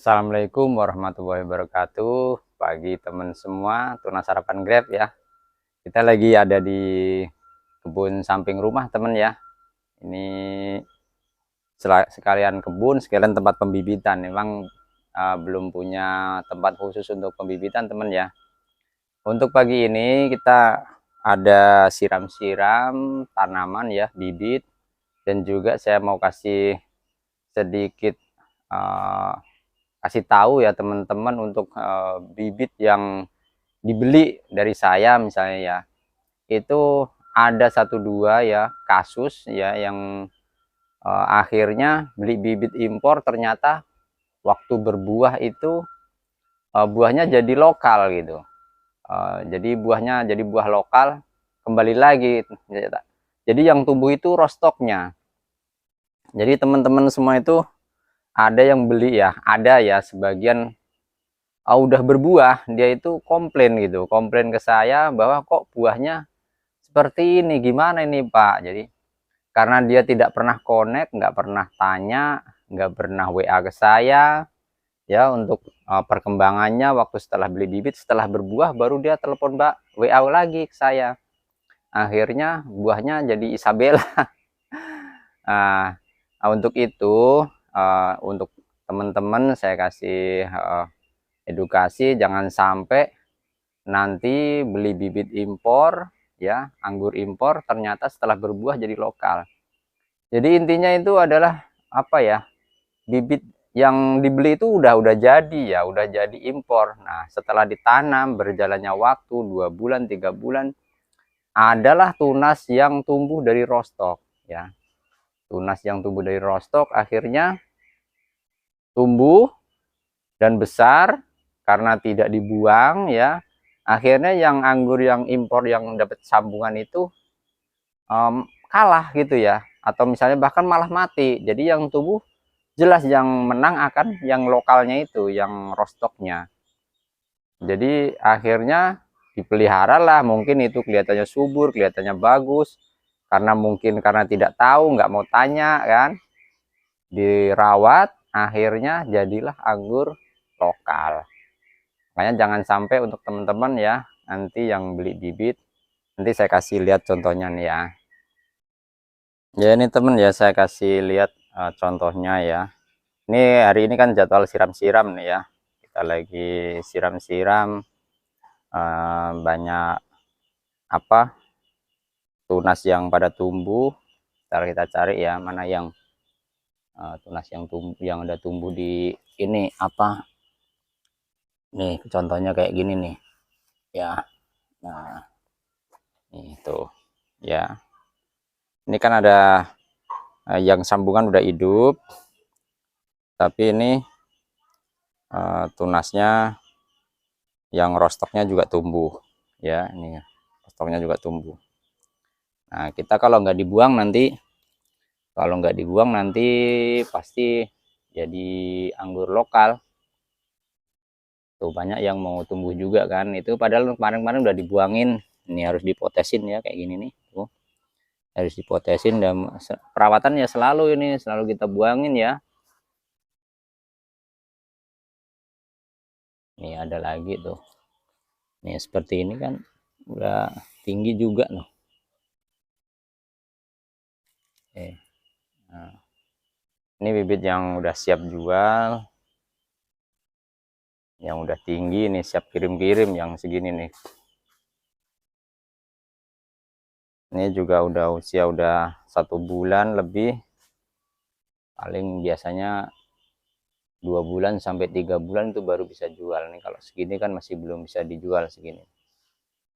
Assalamualaikum warahmatullahi wabarakatuh. Pagi teman semua, tunas sarapan Grab ya. Kita lagi ada di kebun samping rumah teman ya. Ini sekalian kebun, sekalian tempat pembibitan. Memang belum punya tempat khusus untuk pembibitan teman ya. Untuk pagi ini kita ada siram-siram tanaman ya, bibit. Dan juga saya mau kasih sedikit uh, kasih tahu ya teman-teman untuk bibit yang dibeli dari saya misalnya ya, itu ada satu dua ya kasus ya yang akhirnya beli bibit impor, ternyata waktu berbuah itu buahnya jadi lokal gitu. Jadi buahnya jadi buah lokal kembali lagi, jadi yang tumbuh itu rostoknya. Jadi teman-teman semua itu ada yang beli ya, ada ya sebagian udah berbuah, dia itu komplain ke saya bahwa kok buahnya seperti ini, gimana ini Pak. Jadi karena dia tidak pernah connect, nggak pernah tanya, nggak pernah WA ke saya ya untuk perkembangannya. Waktu setelah beli bibit, setelah berbuah, baru dia telepon WA lagi ke saya. Akhirnya buahnya jadi Isabella. Nah, untuk itu untuk teman-teman saya kasih edukasi, jangan sampai nanti beli bibit impor ya, anggur impor, ternyata setelah berbuah jadi lokal. Jadi intinya itu adalah apa ya, bibit yang dibeli itu udah jadi ya, udah jadi impor. Nah setelah ditanam, berjalannya waktu 2 bulan 3 bulan, adalah tunas yang tumbuh dari rostok ya. Tunas yang tumbuh dari rostok akhirnya tumbuh dan besar karena tidak dibuang ya. Akhirnya yang anggur yang impor yang dapat sambungan itu kalah gitu ya, atau misalnya bahkan malah mati. Jadi yang tumbuh jelas yang menang akan yang lokalnya itu, yang rostoknya. Jadi akhirnya dipelihara lah, mungkin itu kelihatannya subur, kelihatannya bagus, karena mungkin karena tidak tahu, nggak mau tanya kan, dirawat, akhirnya jadilah anggur lokal. Makanya jangan sampai untuk teman-teman ya, nanti yang beli bibit, nanti saya kasih lihat contohnya nih ya. Ya ini teman ya, saya kasih lihat contohnya ya. Ini hari ini kan jadwal siram-siram nih ya. Kita lagi siram-siram, banyak apa tunas yang pada tumbuh. Ntar kita cari ya mana yang tunas yang tumbuh, yang ada tumbuh di ini apa. Nih contohnya kayak gini nih ya. Nah itu ya. Ini kan ada yang sambungan udah hidup, tapi ini tunasnya yang rostoknya juga tumbuh ya. Ini rostoknya juga tumbuh. Nah kita kalau nggak dibuang nanti pasti jadi anggur lokal. Tuh banyak yang mau tumbuh juga kan, itu padahal kemarin-kemarin udah dibuangin. Ini harus dipotesin ya kayak gini nih tuh, harus dipotesin, dan perawatannya selalu kita buangin ya. Nih ada lagi tuh, nih seperti ini kan udah tinggi juga loh. Nah, ini bibit yang udah siap jual, yang udah tinggi nih, siap kirim-kirim yang segini nih. Ini juga udah usia udah 1 bulan lebih, paling biasanya 2 bulan sampai 3 bulan itu baru bisa jual nih. Kalau segini kan masih belum bisa dijual segini,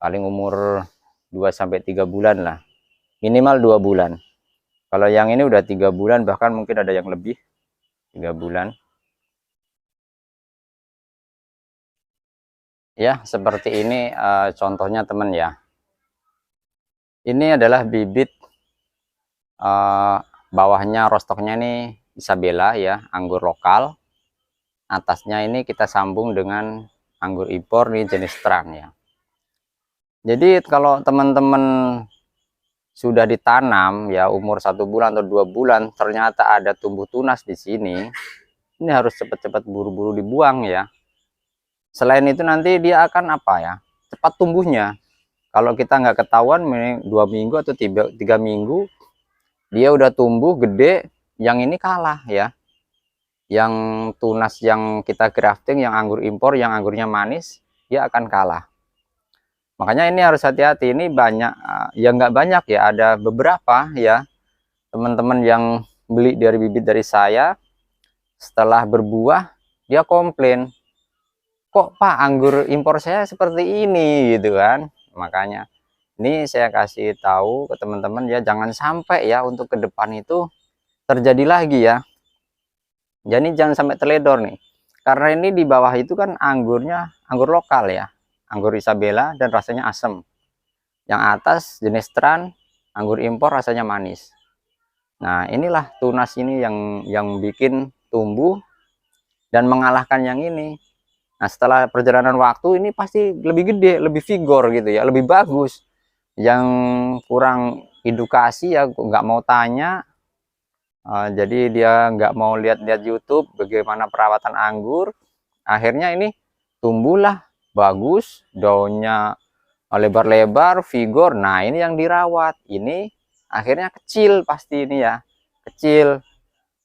paling umur 2 sampai 3 bulan lah, minimal 2 bulan. Kalau yang ini udah 3 bulan, bahkan mungkin ada yang lebih 3 bulan ya. Seperti ini contohnya teman ya. Ini adalah bibit bawahnya rostoknya ini Isabella ya, anggur lokal. Atasnya ini kita sambung dengan anggur impor nih jenis Strang ya. Jadi kalau teman-teman sudah ditanam ya umur 1 bulan atau 2 bulan, ternyata ada tumbuh tunas di sini, ini harus cepat-cepat buru-buru dibuang ya. Selain itu nanti dia akan apa ya, cepat tumbuhnya. Kalau kita nggak ketahuan 2 minggu atau 3 minggu dia udah tumbuh gede, yang ini kalah ya. Yang tunas yang kita grafting, yang anggur impor, yang anggurnya manis, dia akan kalah. Makanya ini harus hati-hati. Ini banyak ya, nggak banyak ya, ada beberapa ya teman-teman yang beli dari bibit dari saya, setelah berbuah dia komplain, kok Pak anggur impor saya seperti ini gitu kan. Makanya ini saya kasih tahu ke teman-teman ya, jangan sampai ya untuk ke depan itu terjadi lagi ya. Jadi jangan sampai teledor nih, karena ini di bawah itu kan anggurnya anggur lokal ya, anggur Isabella dan rasanya asam. Yang atas jenis Tran, anggur impor rasanya manis. Nah inilah tunas ini yang bikin tumbuh dan mengalahkan yang ini. Nah setelah perjalanan waktu ini pasti lebih gede, lebih vigor gitu ya, lebih bagus. Yang kurang edukasi ya nggak mau tanya. Jadi dia nggak mau lihat-lihat YouTube bagaimana perawatan anggur, akhirnya ini tumbuhlah bagus, daunnya lebar-lebar, vigor. Nah ini yang dirawat, ini akhirnya kecil pasti ini ya, kecil.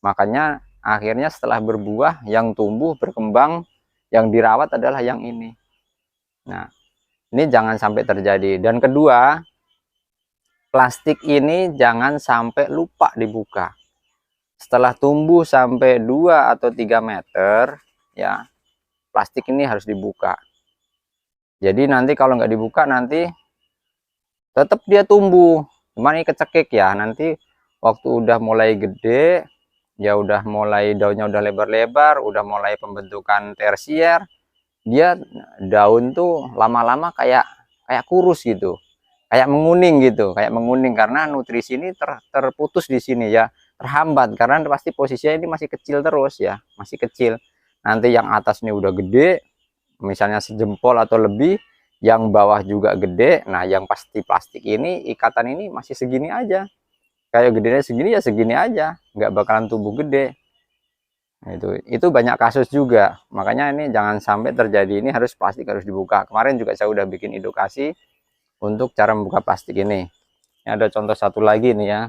Makanya akhirnya setelah berbuah, yang tumbuh berkembang, yang dirawat adalah yang ini. Nah ini jangan sampai terjadi. Dan kedua, plastik ini jangan sampai lupa dibuka. Setelah tumbuh sampai 2 atau 3 meter ya, plastik ini harus dibuka. Jadi nanti kalau nggak dibuka nanti tetap dia tumbuh, cuman ini kecekik ya. Nanti waktu udah mulai gede ya, udah mulai daunnya udah lebar-lebar, udah mulai pembentukan tersier, dia daun tuh lama-lama kayak kurus gitu, kayak menguning gitu, kayak menguning karena nutrisi ini terputus di sini ya, terhambat karena pasti posisinya ini masih kecil terus ya, masih kecil. Nanti yang atas ini udah gede, misalnya sejempol atau lebih, yang bawah juga gede. Nah yang pasti plastik ini, ikatan ini masih segini aja, kayak gedenya segini ya segini aja, nggak bakalan tumbuh gede. Nah, itu banyak kasus juga. Makanya ini jangan sampai terjadi, ini harus plastik harus dibuka. Kemarin juga saya udah bikin edukasi untuk cara membuka plastik ini. Ini ada contoh satu lagi nih ya,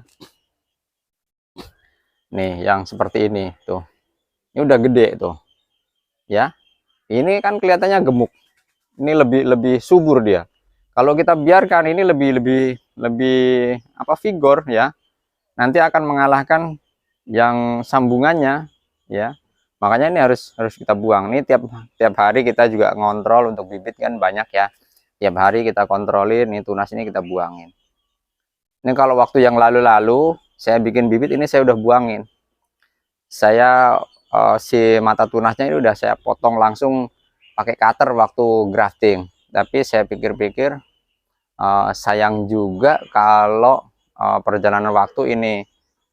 nih yang seperti ini tuh, ini udah gede tuh ya. Ini kan kelihatannya gemuk, ini lebih subur dia. Kalau kita biarkan ini lebih apa, vigor ya, nanti akan mengalahkan yang sambungannya ya. Makanya ini harus kita buang. Ini tiap hari kita juga ngontrol untuk bibit kan banyak ya, tiap hari kita kontrolin, ini tunas ini kita buangin. Ini kalau waktu yang lalu-lalu saya bikin bibit ini saya udah buangin. Saya si mata tunasnya ini udah saya potong langsung pakai cutter waktu grafting. Tapi saya pikir-pikir sayang juga kalau perjalanan waktu ini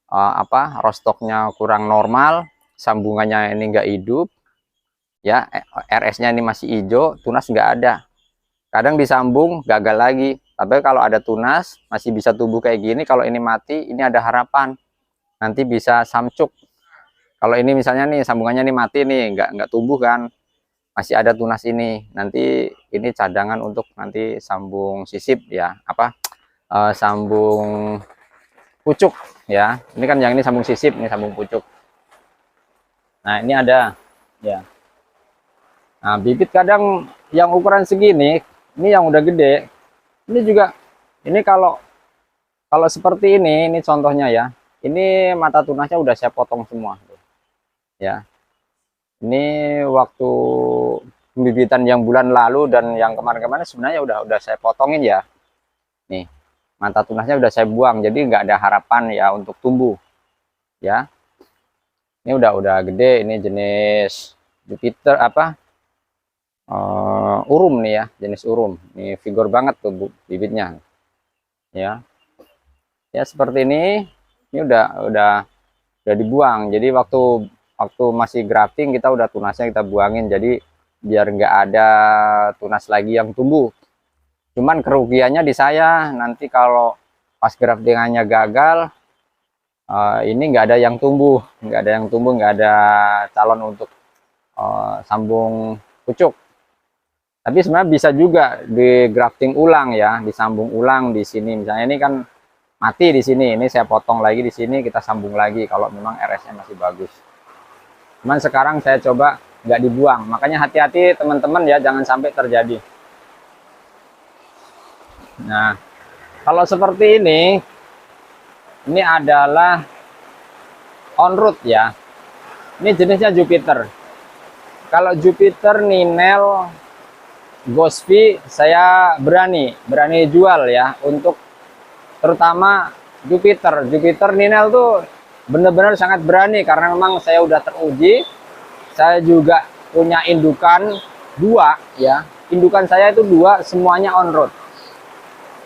apa, rostoknya kurang normal, sambungannya ini enggak hidup ya, RS-nya ini masih hijau, tunas nggak ada. Kadang disambung gagal lagi. Tapi kalau ada tunas masih bisa tumbuh kayak gini. Kalau ini mati, ini ada harapan nanti bisa samcuk. Kalau ini misalnya nih sambungannya nih mati nih, nggak tumbuh kan, masih ada tunas ini, nanti ini cadangan untuk nanti sambung sisip ya, apa sambung pucuk ya. Ini kan yang ini sambung sisip, ini sambung pucuk. Nah ini ada ya. Nah bibit kadang yang ukuran segini, ini yang udah gede, ini juga, ini kalau seperti ini contohnya ya, ini mata tunasnya udah saya potong semua ya. Ini waktu pembibitan yang bulan lalu dan yang kemarin-kemarin sebenarnya udah saya potongin ya. Nih mata tunasnya udah saya buang, jadi nggak ada harapan ya untuk tumbuh ya. Ini udah gede, ini jenis Jupiter apa, urum nih ya, jenis urum. Ini vigor banget tuh bibitnya ya. Ya seperti ini udah dibuang. Jadi waktu masih grafting kita udah tunasnya kita buangin, jadi biar nggak ada tunas lagi yang tumbuh. Cuman kerugiannya di saya nanti kalau pas graftingannya gagal, Ini nggak ada yang tumbuh, nggak ada calon untuk sambung pucuk. Tapi sebenarnya bisa juga di grafting ulang ya, disambung ulang di sini. Misalnya ini kan mati di sini, ini saya potong lagi di sini, kita sambung lagi kalau memang RS-nya masih bagus. Cuman sekarang saya coba nggak dibuang, makanya hati-hati teman-teman ya, jangan sampai terjadi. Nah, kalau seperti ini adalah on root ya. Ini jenisnya Jupiter. Kalau Jupiter, Ninel, Ghostby saya berani jual ya, untuk terutama Jupiter. Jupiter Ninel tuh benar-benar sangat berani karena memang saya udah teruji. Saya juga punya indukan 2 ya. Indukan saya itu 2, semuanya on road.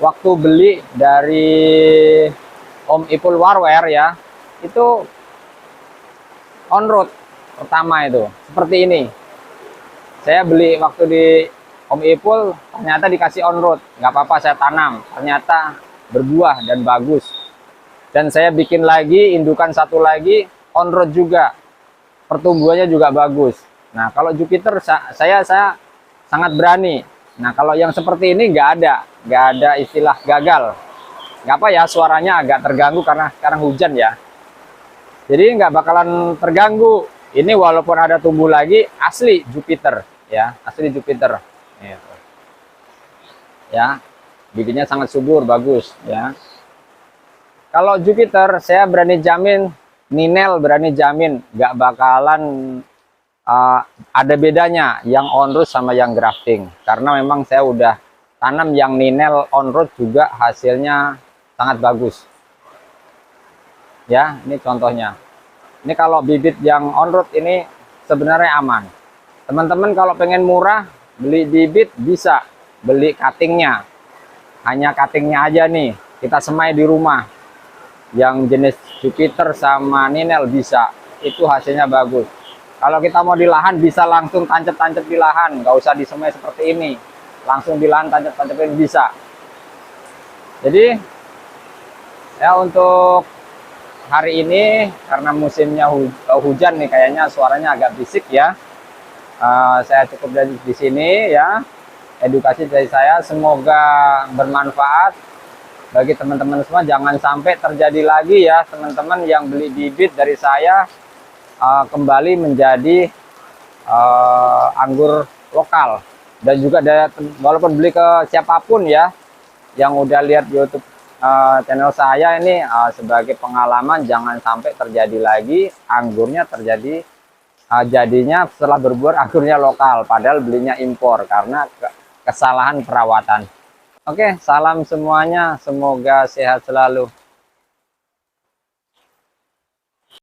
Waktu beli dari Om Ipul Warware ya, itu on road pertama itu seperti ini. Saya beli waktu di Om Ipul, ternyata dikasih on road, nggak apa-apa saya tanam, ternyata berbuah dan bagus. Dan saya bikin lagi indukan 1 lagi on road juga, pertumbuhannya juga bagus. Nah kalau Jupiter saya sangat berani. Nah kalau yang seperti ini nggak ada istilah gagal. Nggak apa ya, suaranya agak terganggu karena sekarang hujan ya. Jadi nggak bakalan terganggu. Ini walaupun ada tumbuh lagi, asli Jupiter ya, asli Jupiter. Gitu. Ya, bibitnya sangat subur, bagus ya. Kalau Jupiter saya berani jamin, Ninel berani jamin nggak bakalan ada bedanya yang on road sama yang grafting, karena memang saya udah tanam yang Ninel on road juga hasilnya sangat bagus ya. Ini contohnya. Ini kalau bibit yang on road ini sebenarnya aman. Teman-teman kalau pengen murah beli bibit bisa beli cuttingnya, hanya cuttingnya aja nih kita semai di rumah. Yang jenis Jupiter sama Ninel bisa, itu hasilnya bagus. Kalau kita mau di lahan bisa langsung tancap-tancap di lahan, nggak usah disemai seperti ini, langsung di lahan tancap-tancapin bisa. Jadi ya untuk hari ini karena musimnya hujan nih, kayaknya suaranya agak bisik ya. Saya cukup dari di sini ya, edukasi dari saya, semoga bermanfaat bagi teman-teman semua. Jangan sampai terjadi lagi ya teman-teman yang beli bibit dari saya kembali menjadi anggur lokal. Dan juga walaupun beli ke siapapun ya yang udah lihat YouTube channel saya ini, sebagai pengalaman, jangan sampai terjadi lagi anggurnya jadinya setelah berbuah anggurnya lokal padahal belinya impor karena kesalahan perawatan. Oke, salam semuanya, semoga sehat selalu.